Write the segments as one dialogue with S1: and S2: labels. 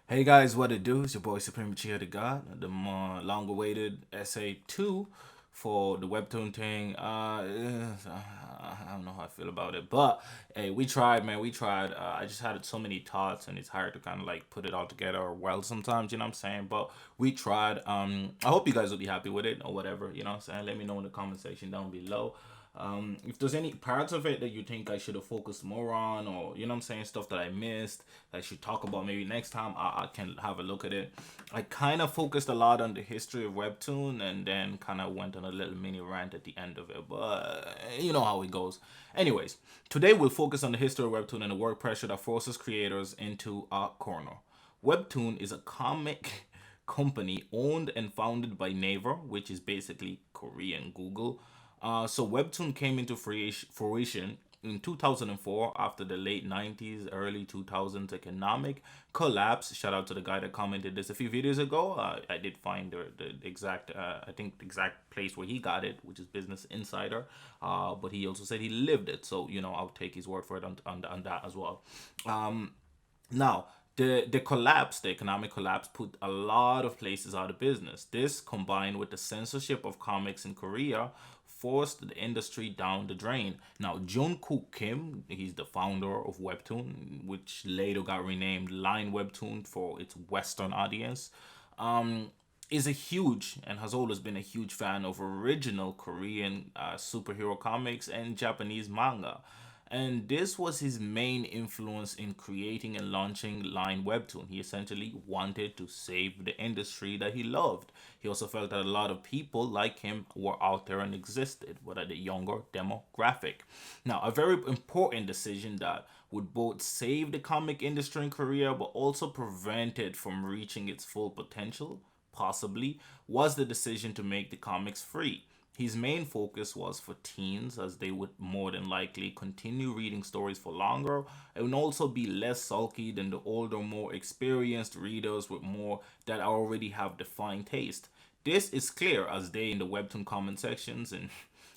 S1: Hey guys, what it do? It's your boy Supreme Chia the God, the more long-awaited essay 2 for the webtoon thing. I don't know how I feel about it, but hey, we tried, man. We tried. I just had so many thoughts, and it's hard to kind of like put it all together well sometimes. You know what I'm saying? But we tried. I hope you guys will be happy with it or whatever. You know what I'm saying? Let me know in the comment section down below. If there's any parts of it that you think I should have focused more on, or you know what I'm saying, stuff that I missed that I should talk about maybe next time, I can have a look at it. I kind of focused a lot on the history of Webtoon and then kind of went on a little mini rant at the end of it, but you know how it goes. Anyways, today we'll focus on the history of Webtoon and the work pressure that forces creators into a corner. Webtoon is a comic company owned and founded by Naver, which is basically Korean Google. So Webtoon came into fruition in 2004 after the late 90s, early 2000s economic collapse. Shout out to the guy that commented this a few videos ago. I did find the exact, I think the exact place where he got it, which is Business Insider. But he also said he lived it. So, you know, I'll take his word for it on that as well. Now, the collapse, the economic collapse, put a lot of places out of business. This, combined with the censorship of comics in Korea, forced the industry down the drain. Now, Jungkook Kim, he's the founder of Webtoon, which later got renamed Line Webtoon for its Western audience, is a huge and has always been a huge fan of original Korean superhero comics and Japanese manga. And this was his main influence in creating and launching Line Webtoon. He essentially wanted to save the industry that he loved. He also felt that a lot of people like him were out there and existed, but at a younger demographic. Now, a very important decision that would both save the comic industry in Korea but also prevent it from reaching its full potential, possibly, was the decision to make the comics free. His main focus was for teens, as they would more than likely continue reading stories for longer and also be less sulky than the older, more experienced readers with more that already have defined taste. This is clear as they in the webtoon comment sections and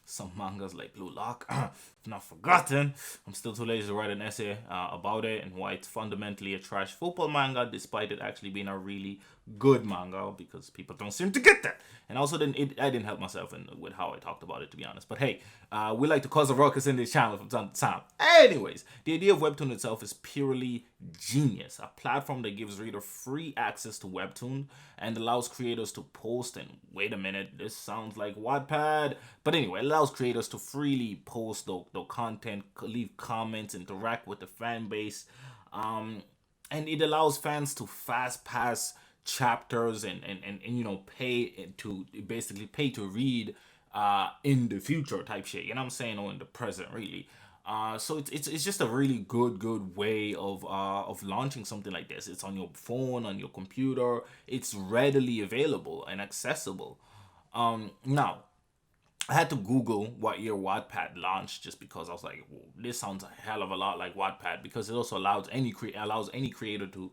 S1: some mangas like Blue Lock, if not forgotten. I'm still too lazy to write an essay about it and why it's fundamentally a trash football manga, despite it actually being a really good manga because people don't seem to get that. And also, I didn't help myself with how I talked about it, to be honest. But hey, we like to cause a ruckus in this channel from time to time. Anyways, the idea of Webtoon itself is purely genius. A platform that gives reader free access to Webtoon and allows creators to post and wait a minute, this sounds like Wattpad. But anyway, it allows creators to freely post the content, leave comments, interact with the fan base. And it allows fans to fast pass chapters and you know pay to basically pay to read in the future type shit, you know what I'm saying, or in the present really. So it's just a really good way of launching something like this. It's on your phone, on your computer. It's readily available and accessible. Now I had to Google what year Wattpad launched just because I was like, well, this sounds a hell of a lot like Wattpad because it also allows any creator to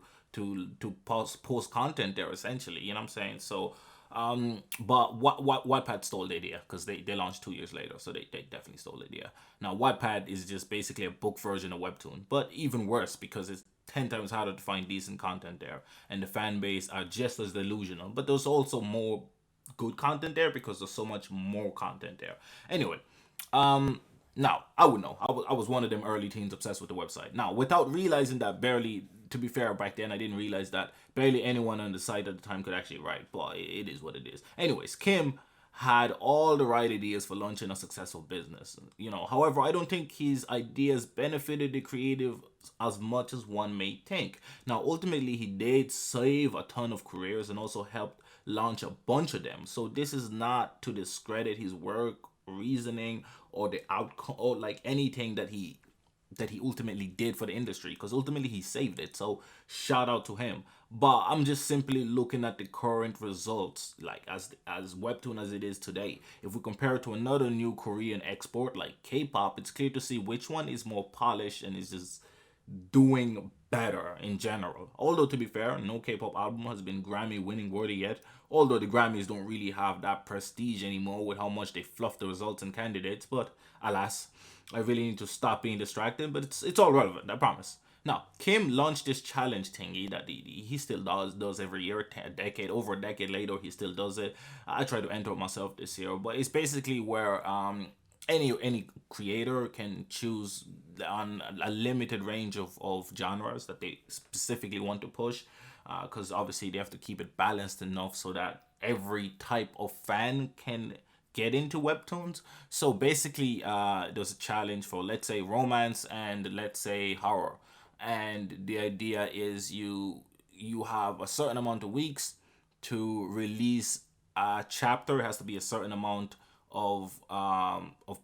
S1: post content there essentially. You know what I'm saying? So, but what Wattpad stole the idea because they launched 2 years later, so they definitely stole the idea. Now Wattpad is just basically a book version of Webtoon, but even worse because it's 10 times harder to find decent content there, and the fan base are just as delusional. But there's also more good content there because there's so much more content there. Anyway, now I would know. I was one of them early teens obsessed with the website. Now, without realizing that barely, to be fair, back then I didn't realize that barely anyone on the site at the time could actually write. But it is what it is. Anyways, Kim had all the right ideas for launching a successful business. You know, however, I don't think his ideas benefited the creative as much as one may think. Now, ultimately, he did save a ton of careers and also helped launch a bunch of them. So this is not to discredit his work, reasoning, or the outcome, or like anything that he ultimately did for the industry, because ultimately he saved it. So shout out to him. But I'm just simply looking at the current results, like as webtoon as it is today. If we compare it to another new Korean export like K-pop, it's clear to see which one is more polished and is just doing better in general. Although to be fair, no K-pop album has been Grammy winning worthy yet. Although the Grammys don't really have that prestige anymore with how much they fluff the results and candidates. But alas, I really need to stop being distracted. But it's all relevant, I promise. Now, Kim launched this challenge thingy that he still does every year, a decade, over a decade later, he still does it. I try to enter it myself this year, but it's basically where any creator can choose on a limited range of genres that they specifically want to push, because obviously they have to keep it balanced enough so that every type of fan can get into webtoons. So basically, there's a challenge for, let's say, romance and let's say horror, and the idea is you have a certain amount of weeks to release a chapter. It has to be a certain amount of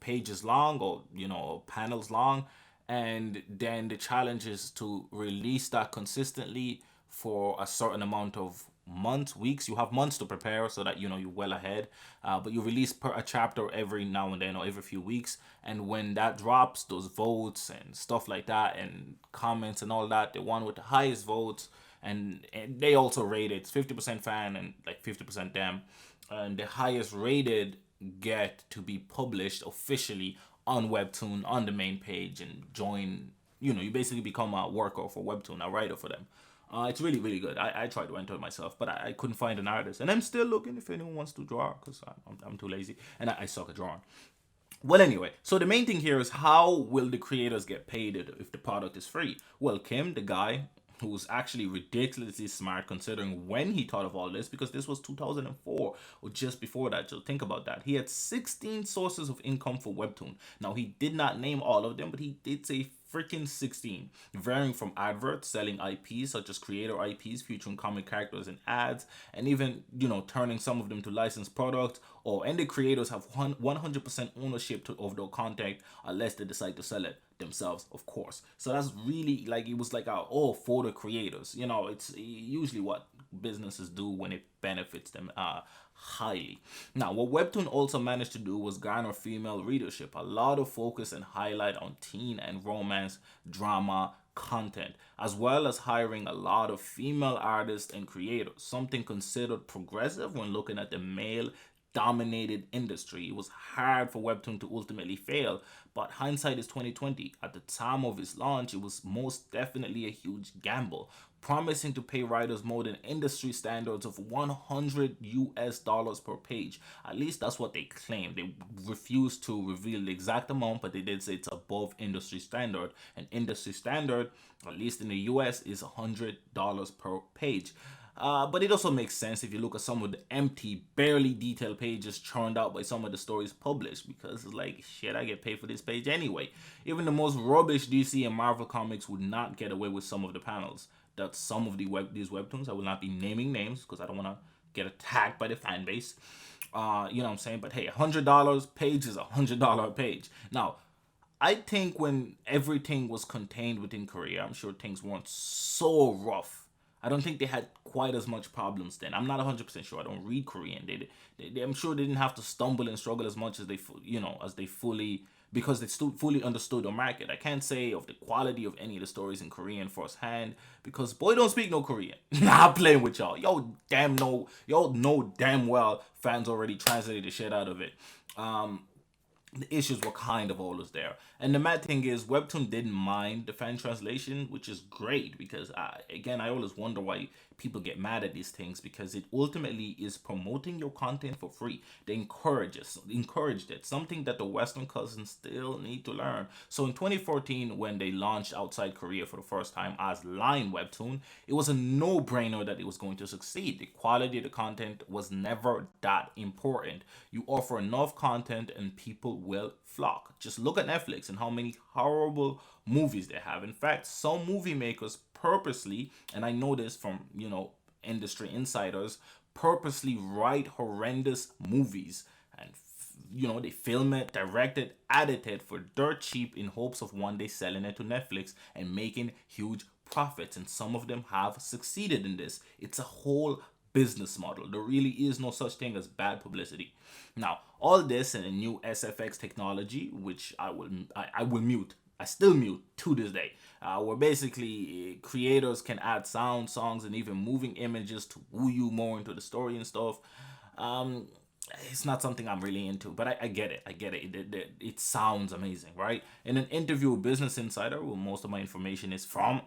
S1: pages long, or panels long, and then the challenge is to release that consistently for a certain amount of months, weeks. You have months to prepare so that you're well ahead, but you release a chapter every now and then, or every few weeks, and when that drops, those votes and stuff like that and comments and all that, the one with the highest votes, and they also rate it. It's 50% fan and like 50% them, and the highest rated get to be published officially on Webtoon on the main page and join. You basically become a worker for Webtoon, a writer for them. It's really, really good. I tried to enter it myself, but I couldn't find an artist. And I'm still looking if anyone wants to draw, because I'm too lazy. And I suck at drawing. Well, anyway, so the main thing here is, how will the creators get paid if the product is free? Well, Kim, the guy who's actually ridiculously smart considering when he thought of all this, because this was 2004 or just before that. So think about that. He had 16 sources of income for Webtoon. Now, he did not name all of them, but he did say freaking 16, varying from adverts, selling IPs such as creator IPs featuring comic characters and ads, and even turning some of them to licensed products, and the creators have 100% ownership of their content unless they decide to sell it themselves, of course. So that's really like, it was like for the creators. It's usually what businesses do when it benefits them highly. Now, what Webtoon also managed to do was garner female readership, a lot of focus and highlight on teen and romance drama content, as well as hiring a lot of female artists and creators, something considered progressive when looking at the male dominated industry. It was hard for Webtoon to ultimately fail, but hindsight is 2020. At the time of its launch, it was most definitely a huge gamble, promising to pay writers more than industry standards of $100 per page. At least that's what they claim. They refused to reveal the exact amount, but they did say it's above industry standard. And industry standard, at least in the US, is $100 per page. But it also makes sense if you look at some of the empty, barely detailed pages churned out by some of the stories published, because it's like, shit, I get paid for this page anyway. Even the most rubbish DC and Marvel comics would not get away with some of the panels. That's some of these webtoons. I will not be naming names because I don't want to get attacked by the fan base. You know what I'm saying? But hey, $100 page is $100 page. Now, I think when everything was contained within Korea, I'm sure things weren't so rough. I don't think they had quite as much problems then. I'm not 100% sure. I don't read Korean. I'm sure they didn't have to stumble and struggle as much as they fully, because they fully understood the market. I can't say of the quality of any of the stories in Korean firsthand, because boy don't speak no Korean. Not playing with y'all. Y'all know damn well fans already translated the shit out of it. The issues were kind of always there. And the mad thing is, Webtoon didn't mind the fan translation, which is great, because I always wonder why people get mad at these things, because it ultimately is promoting your content for free. They encouraged it, something that the Western cousins still need to learn. So in 2014, when they launched outside Korea for the first time as Line Webtoon, it was a no-brainer that it was going to succeed. The quality of the content was never that important. You offer enough content and people will flock. Just look at Netflix and how many horrible movies they have. In fact, some movie makers purposely, and I know this from industry insiders, purposely write horrendous movies, and they film it, direct it, edit it for dirt cheap in hopes of one day selling it to Netflix and making huge profits. And some of them have succeeded in this. It's a whole business model. There really is no such thing as bad publicity. Now, all this and a new SFX technology, which I will mute. I still mute to this day. Where basically creators can add sound, songs, and even moving images to woo you more into the story and stuff. it's not something I'm really into, but I get it. I get it. It sounds amazing, right? In an interview with Business Insider, where most of my information is from,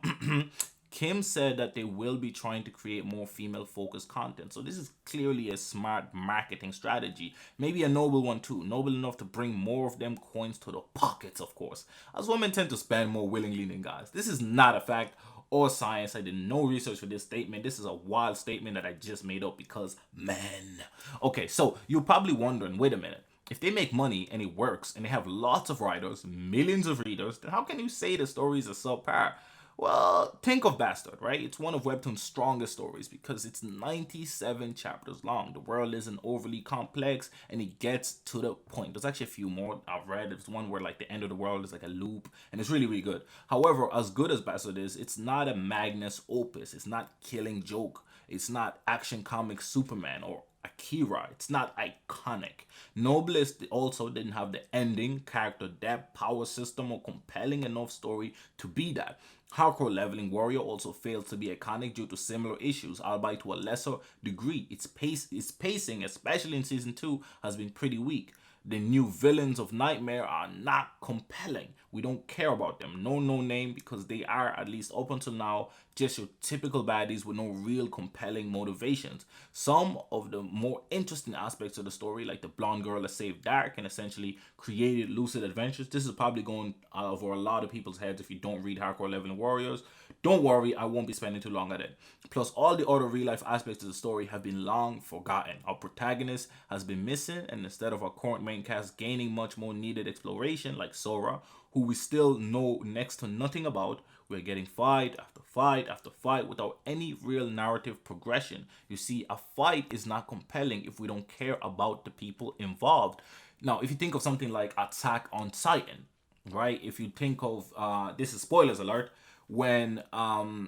S1: Kim said that they will be trying to create more female focused content. So this is clearly a smart marketing strategy. Maybe a noble one too. Noble enough to bring more of them coins to the pockets, of course. As women tend to spend more willingly than guys. This is not a fact or science. I did no research for this statement. This is a wild statement that I just made up because men. Okay, so you're probably wondering, wait a minute. If they make money and it works and they have lots of writers, millions of readers, then how can you say the stories are subpar? Well, think of Bastard, right? It's one of Webtoon's strongest stories because it's 97 chapters long. The world isn't overly complex and it gets to the point. There's actually a few more I've read. There's one where like the end of the world is like a loop and it's really, really good. However, as good as Bastard is, it's not a magnus opus. It's not Killing Joke. It's not Action Comic Superman or Akira. It's not iconic. Nobless also didn't have the ending, character depth, power system, or compelling enough story to be that. Hardcore Leveling Warrior also failed to be iconic due to similar issues, albeit to a lesser degree. Its pacing, especially in season 2, has been pretty weak. The new villains of Nightmare are not compelling. We don't care about them. No name, because they are, at least up until now, just your typical baddies with no real compelling motivations. Some of the more interesting aspects of the story, like the blonde girl that saved Dark and essentially created lucid adventures, this is probably going over a lot of people's heads if you don't read Hardcore Leveling Warriors. Don't worry, I won't be spending too long on it. Plus, all the other real life aspects of the story have been long forgotten. Our protagonist has been missing, and instead of our current main cast gaining much more needed exploration, like Sora, who we still know next to nothing about, we're getting fight after fight after fight without any real narrative progression. You see, a fight is not compelling if we don't care about the people involved. Now, if you think of something like Attack on Titan, right? If you think of this is spoilers alert, when our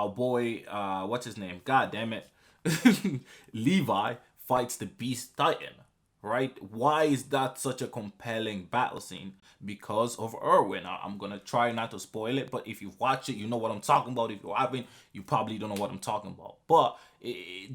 S1: boy what's his name? God damn it. Levi fights the Beast Titan, right? Why is that such a compelling battle scene? Because of Erwin. I'm gonna try not to spoil it, but if you've watched it, you know what I'm talking about. If you haven't, you probably don't know what I'm talking about. But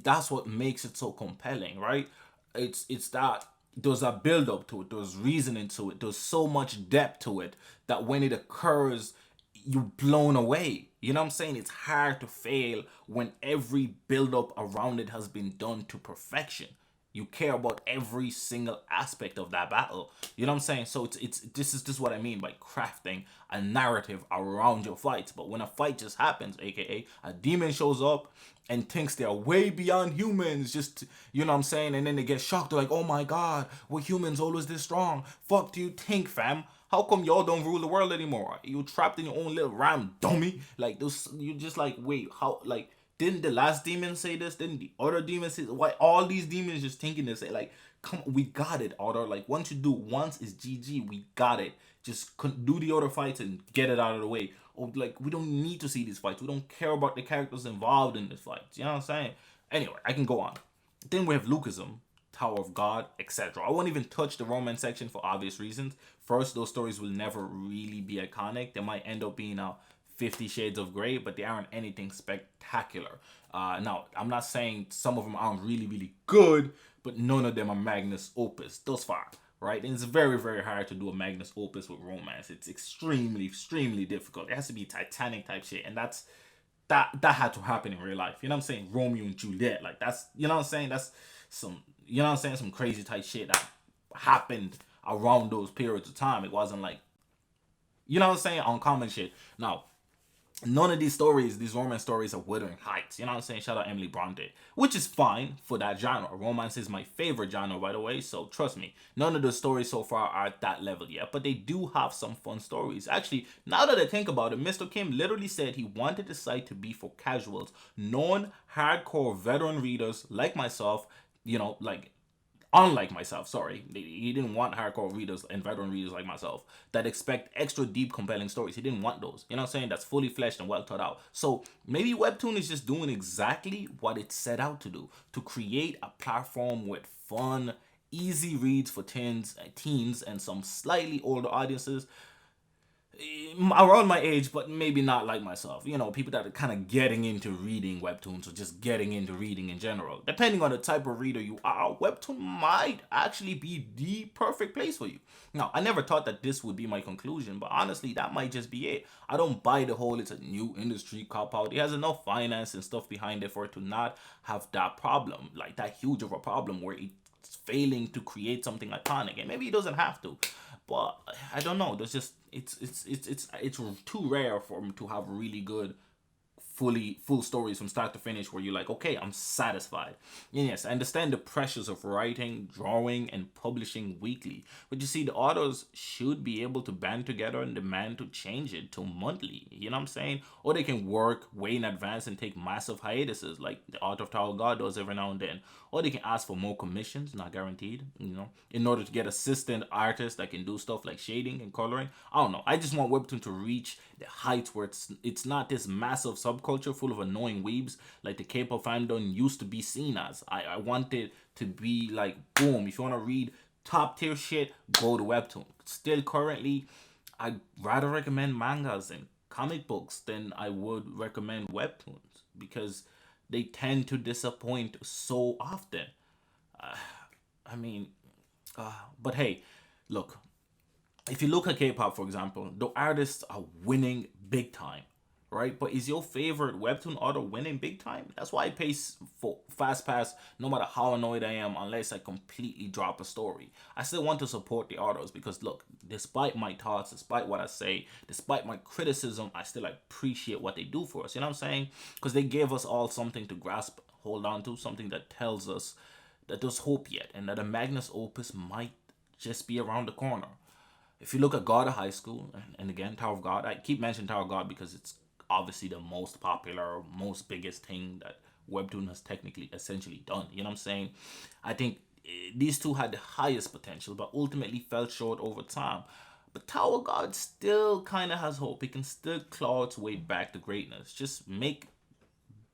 S1: that's what makes it so compelling, right? It's that there's a build up to it, there's reasoning to it, there's so much depth to it that when it occurs, you blown away. You know what I'm saying? It's hard to fail when every build up around it has been done to perfection. You care about every single aspect of that battle. You know what I'm saying? So it's this is just what I mean by crafting a narrative around your fights. But when a fight just happens, aka a demon shows up and thinks they're way beyond humans, just you know what I'm saying, and then they get shocked. They're like, "Oh my god, were humans always this strong? Fuck do you think, fam? How come y'all don't rule the world anymore? You trapped in your own little ram, dummy." Like this, you just like, wait, how? Like, didn't the last demon say this? Didn't the other demon say? Why all these demons just thinking this? Like, come, we got it, Otto. Like, once you do once is GG. We got it. Just do the other fights and get it out of the way. Or like, we don't need to see these fights. We don't care about the characters involved in this fight. You know what I'm saying? Anyway, I can go on. Then we have lookism, Tower of God, etc. I won't even touch the romance section for obvious reasons. First, those stories will never really be iconic. They might end up being a 50 Shades of Grey, but they aren't anything spectacular. Now, I'm not saying some of them aren't really, really good, but none of them are Magnus Opus thus far, right? And it's very, very hard to do a Magnus Opus with romance. It's extremely, extremely difficult. It has to be Titanic type shit, and that had to happen in real life. You know what I'm saying? Romeo and Juliet, like that's, you know what I'm saying? That's some, you know what I'm saying? Some crazy type shit that happened around those periods of time. It wasn't like, you know what I'm saying, uncommon shit. Now, none of these stories, these romance stories, are Wuthering Heights. You know what I'm saying? Shout out Emily Bronte, which is fine for that genre. Romance is my favorite genre, by the way. So trust me, none of the stories so far are at that level yet. But they do have some fun stories. Actually, now that I think about it, Mr. Kim literally said he wanted the site to be for casuals, non-hardcore veteran readers like myself. You know, like unlike myself, sorry, he didn't want hardcore readers and veteran readers like myself that expect extra deep, compelling stories. He didn't want those. You know what I'm saying? That's fully fleshed and well thought out. So maybe Webtoon is just doing exactly what it set out to do, to create a platform with fun, easy reads for teens and some slightly older audiences. around my age, but maybe not like myself. You know, people that are kind of getting into reading webtoons or just getting into reading in general. Depending on the type of reader you are, webtoon might actually be the perfect place for you. Now, I never thought that this would be my conclusion, but honestly, that might just be it. I don't buy the whole it's a new industry cop out. It has enough finance and stuff behind it for it to not have that problem, like that huge of a problem where it's failing to create something iconic. And maybe it doesn't have to. But I don't know. There's just it's too rare for him to have really good full stories from start to finish where you're like, okay, I'm satisfied. And yes, I understand the pressures of writing, drawing, and publishing weekly, but you see, the authors should be able to band together and demand to change it to monthly. You know what I'm saying? Or they can work way in advance and take massive hiatuses like the author of Tower of God does every now and then. Or they can ask for more commissions, not guaranteed, you know, in order to get assistant artists that can do stuff like shading and coloring. I don't know. I just want Webtoon to reach the heights where it's not this massive subculture full of annoying weebs like the K-pop fandom used to be seen as. I want it to be like, boom, if you want to read top tier shit, go to Webtoon. Still currently, I'd rather recommend mangas and comic books than I would recommend Webtoons because they tend to disappoint so often. I mean, but hey, look, if you look at K-pop, for example, the artists are winning big time, right? But is your favorite webtoon author winning big time? That's why I pay for Fast Pass no matter how annoyed I am unless I completely drop a story. I still want to support the authors because look, despite my thoughts, despite what I say, despite my criticism, I still appreciate what they do for us. You know what I'm saying? Because they gave us all something to grasp, hold on to, something that tells us that there's hope yet and that a Magnus Opus might just be around the corner. If you look at God of High School, and again, Tower of God, I keep mentioning Tower of God because it's obviously the most popular, most biggest thing that Webtoon has technically essentially done. You know what I'm saying? I think these two had the highest potential, but ultimately fell short over time. But Tower of God still kind of has hope. It can still claw its way back to greatness. Just make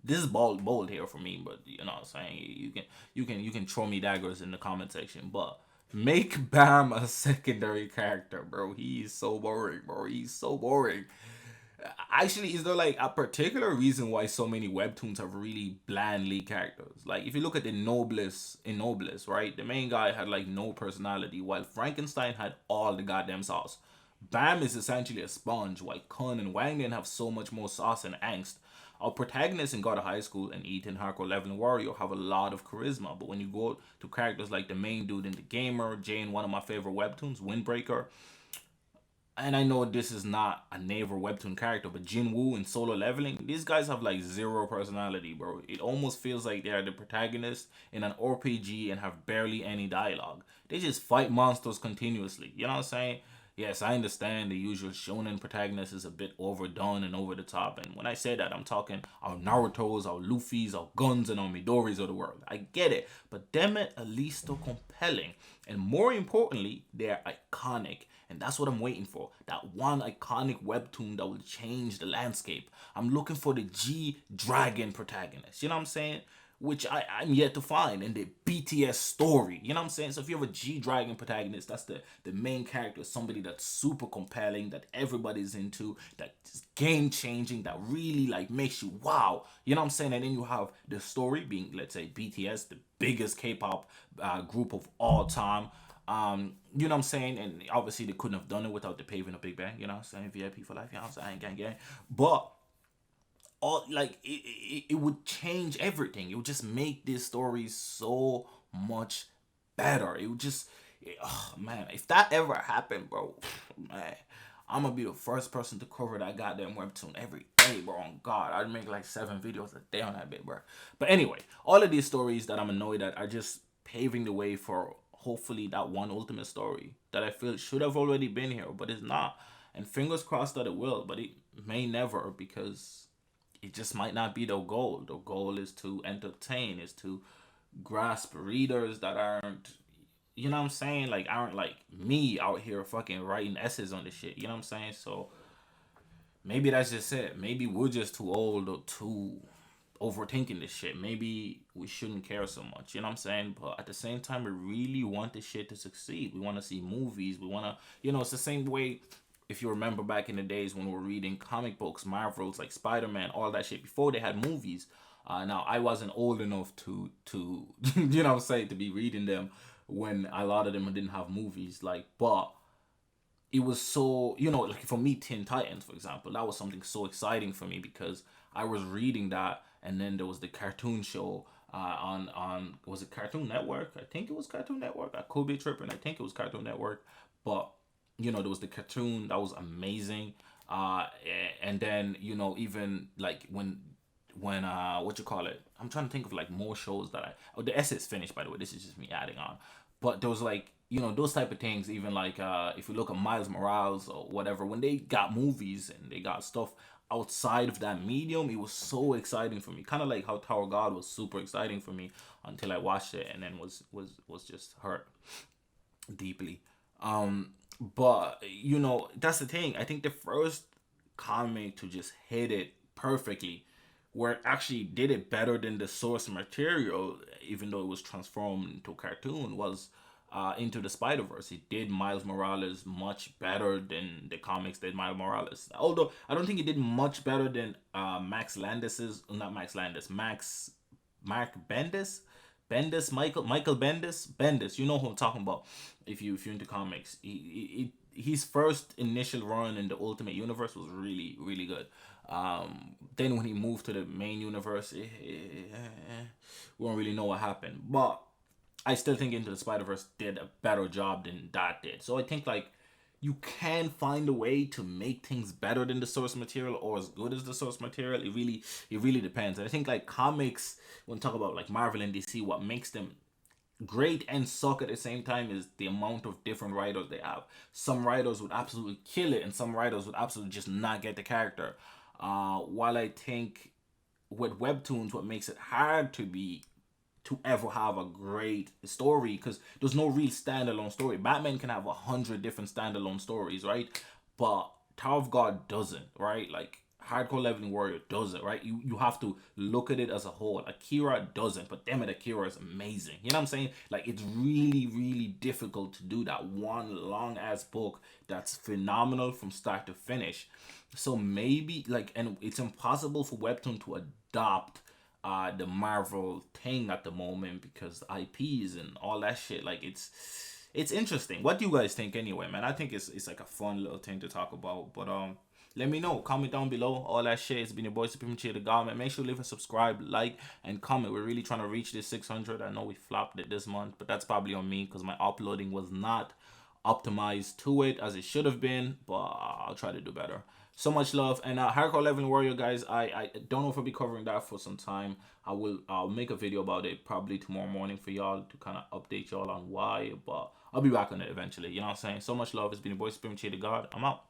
S1: this is bold here for me, but you know what I'm saying, you can throw me daggers in the comment section, but make Bam a secondary character, bro. He's so boring, bro. He's so boring. Actually, is there like a particular reason why so many webtoons have really bland lead characters? Like, if you look at the Nobless, right? The main guy had like no personality, while Frankenstein had all the goddamn sauce. Bam is essentially a sponge, while Kun and Wangdian have so much more sauce and angst. Our protagonists in God of High School and Ethan, Hardcore Leveling Warrior have a lot of charisma, but when you go to characters like the main dude in The Gamer, Jane, one of my favorite webtoons, Windbreaker, and I know this is not a naval webtoon character, but Jinwoo and Solo Leveling, these guys have like zero personality, bro. It almost feels like they are the protagonists in an RPG and have barely any dialogue. They just fight monsters continuously. You know what I'm saying? Yes, I understand the usual shonen protagonist is a bit overdone and over the top. And when I say that, I'm talking our Naruto's, our Luffy's, our Guns, and our Midori's of the world. I get it. But damn it, at least still compelling. And more importantly, they're iconic. And that's what I'm waiting for. That one iconic webtoon that will change the landscape. I'm looking for the G-Dragon protagonist. You know what I'm saying? Which I'm yet to find in the BTS story. You know what I'm saying? So if you have a G-Dragon protagonist, that's the main character, somebody that's super compelling, that everybody's into, that's game-changing, that really like makes you wow. You know what I'm saying? And then you have the story being, let's say, BTS, the biggest K-pop group of all time. You know what I'm saying? And obviously they couldn't have done it without the paving of Big Bang. You know what I'm saying? VIP for life. You know what I'm saying? Gang. But all like it would change everything. It would just make this story so much better. It would just oh man, if that ever happened, bro, man, I'm gonna be the first person to cover that goddamn webtoon every day, bro. On God, I'd make like 7 videos a day on that bit, bro. But anyway, all of these stories that I'm annoyed at are just paving the way for hopefully that one ultimate story that I feel should have already been here, but it's not. And fingers crossed that it will, but it may never because it just might not be the goal. The goal is to entertain, is to grasp readers that aren't, you know what I'm saying? Like, aren't like me out here fucking writing essays on this shit. You know what I'm saying? So maybe that's just it. Maybe we're just too old or too overthinking this shit. Maybe we shouldn't care so much. You know what I'm saying? But at the same time, we really want this shit to succeed. We want to see movies. We want to, you know, it's the same way if you remember back in the days when we were reading comic books, Marvels like Spider-Man, all that shit before they had movies. Now I wasn't old enough to you know say to be reading them when a lot of them didn't have movies. Like, but it was so, like for me, Teen Titans, for example, that was something so exciting for me because I was reading that, and then there was the cartoon show on was it Cartoon Network? I think it was Cartoon Network. I could be tripping. I think it was Cartoon Network, but there was the cartoon that was amazing. And then even like when what you call it? I'm trying to think of like more shows that the essay is finished, by the way. This is just me adding on, but there was like those type of things. Even like if you look at Miles Morales or whatever, when they got movies and they got stuff outside of that medium, it was so exciting for me. Kind of like how Tower of God was super exciting for me until I watched it and then was just hurt deeply. But that's the thing. I think the first comic to just hit it perfectly, where it actually did it better than the source material, even though it was transformed into a cartoon, was Into the Spider Verse. It did Miles Morales much better than the comics did Miles Morales. Although I don't think it did much better than Max Landis's, not Max Landis, Max Mark Bendis. Michael Bendis. You know who I'm talking about. If you're into comics, his first initial run in the Ultimate Universe was really really good. Then when he moved to the main universe, we don't really know what happened. But I still think Into the Spider Verse did a better job than that did. So I think like you can find a way to make things better than the source material or as good as the source material. It really depends. And I think like comics, when we talk about like Marvel and DC, what makes them great and suck at the same time is the amount of different writers they have. Some writers would absolutely kill it, and some writers would absolutely just not get the character. While I think with webtoons, what makes it hard to ever have a great story, because there's no real standalone story. Batman can have 100 different standalone stories, right? But Tower of God doesn't, right? Like Hardcore Leveling Warrior doesn't, right? You have to look at it as a whole. Akira doesn't, but damn it, Akira is amazing. You know what I'm saying? Like it's really, really difficult to do that one long ass book that's phenomenal from start to finish. So maybe like, and it's impossible for Webtoon to adopt the Marvel thing at the moment because IPs and all that shit. Like it's interesting. What do you guys think anyway, man? I think it's like a fun little thing to talk about. But let me know. Comment down below. All that shit. It's been your boy Supreme Cheer the God, man. Make sure to leave a subscribe, like, and comment. We're really trying to reach this 600. I know we flopped it this month, but that's probably on me because my uploading was not optimized to it as it should have been, but I'll try to do better. So much love. And Hardcore Leveling Warrior, guys, I don't know if I'll be covering that for some time. I'll make a video about it probably tomorrow morning for y'all to kind of update y'all on why, but I'll be back on it eventually. You know what I'm saying? So much love. It's been your boy Supreme Cheer the God. I'm out.